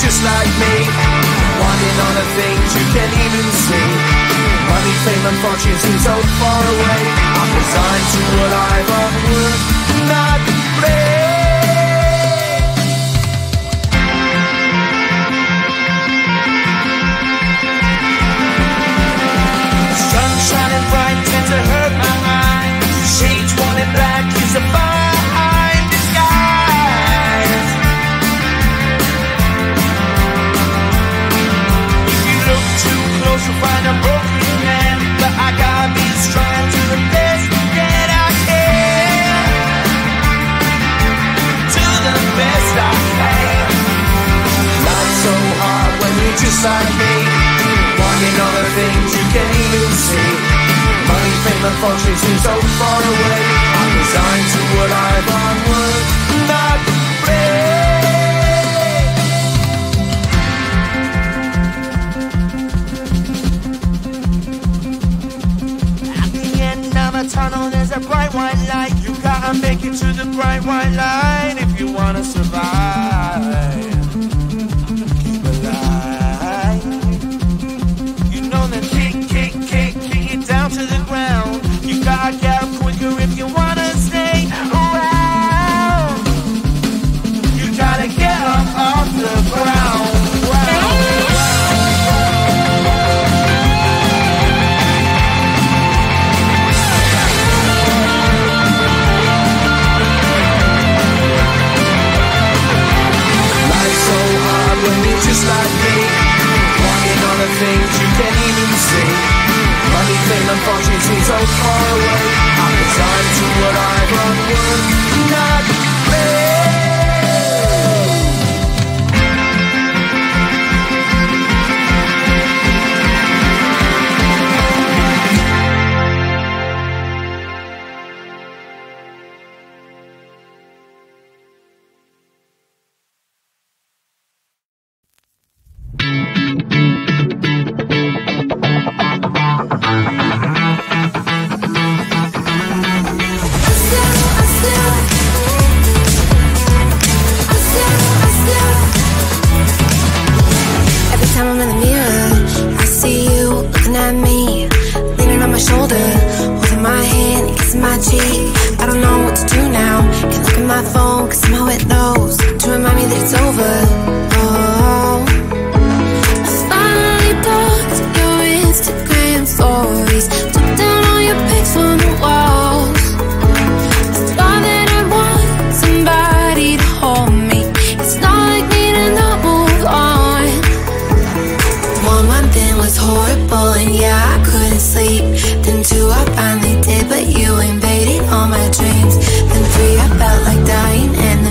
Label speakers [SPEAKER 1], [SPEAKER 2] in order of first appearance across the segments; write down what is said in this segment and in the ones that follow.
[SPEAKER 1] just like me, wanting all the things you can't even see. Money, fame and fortune seem so far away. I'm resigned to arrive on work, not play. Sun shining bright tends to hurt my mind. Shades worn in black is a fine disguise. If you look too close you'll find a broken man, but I got me strong to the best that I can. To the best I can. Life's so hard when you're just like me, wanting all the things you can't even see. Money, fame and fortune seem so far away. I'm resigned to arrive on work, not play. At the end of a tunnel there's a bright white light. You gotta make it to the bright white light if you wanna survive. Keep alive. You know that kick it down to the ground. You gotta get up quicker if you wanna stay around. You gotta get up off the ground. Life's so hard when you're just like me, wanting all the things you can't even see. Money, fame and fortune seem so far away. I'm resigned to arrive on work, not play.
[SPEAKER 2] Finally did, but you invaded all my dreams. Then 3, I felt like dying, and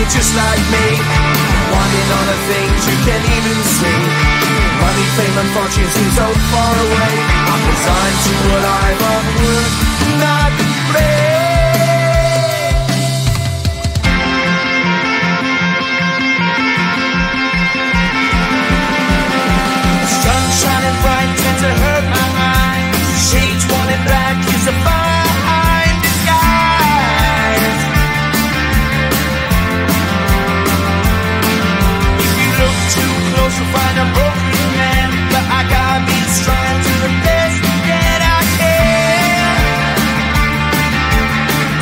[SPEAKER 1] just like me, wanting all the things you can't even see. Money, fame and fortune seem so far away. I'm resigned to what I've unworked, not play. Sun shining bright tends to hurt my eyes. Shades worn in black is a fine disguise. If you look too close you'll find a broken man, but I gotta be strong to the best that I can.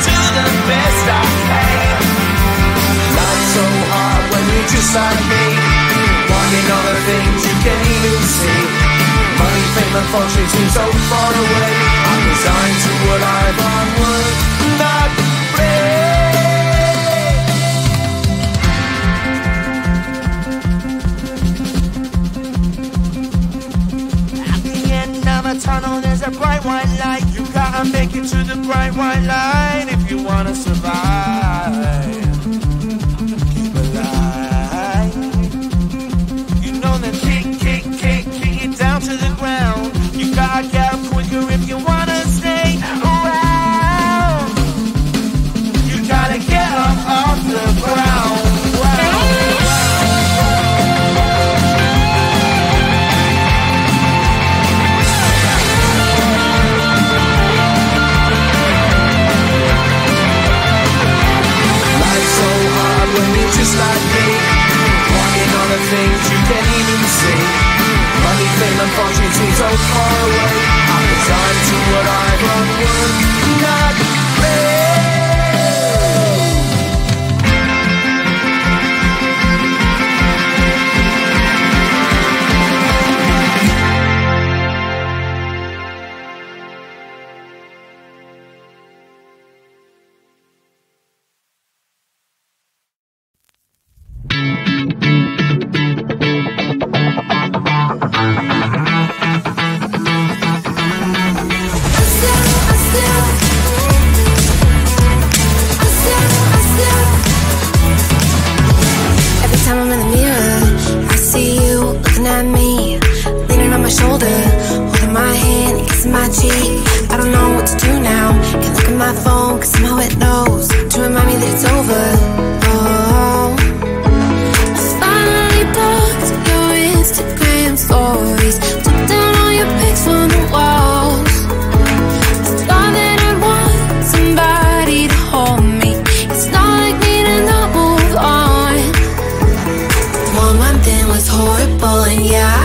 [SPEAKER 1] To the best I can. Life's so hard when you're just like me, wanting all the things you can't even see. Money, fame and fortune seem so far away. I'm resigned to what I've unworked, not play. At the end of a tunnel there's a bright white light. You gotta make it to the bright white light if you wanna survive. Keep alive. You know that kick down to the ground. You gotta get up quicker if you wanna stay around. You gotta get up off the ground. Life's so hard when you're just like me, wanting all the things you can't even see. Money, fame and fortune seem so far away. I'm resigned to what I've unworked, not play.
[SPEAKER 2] ja.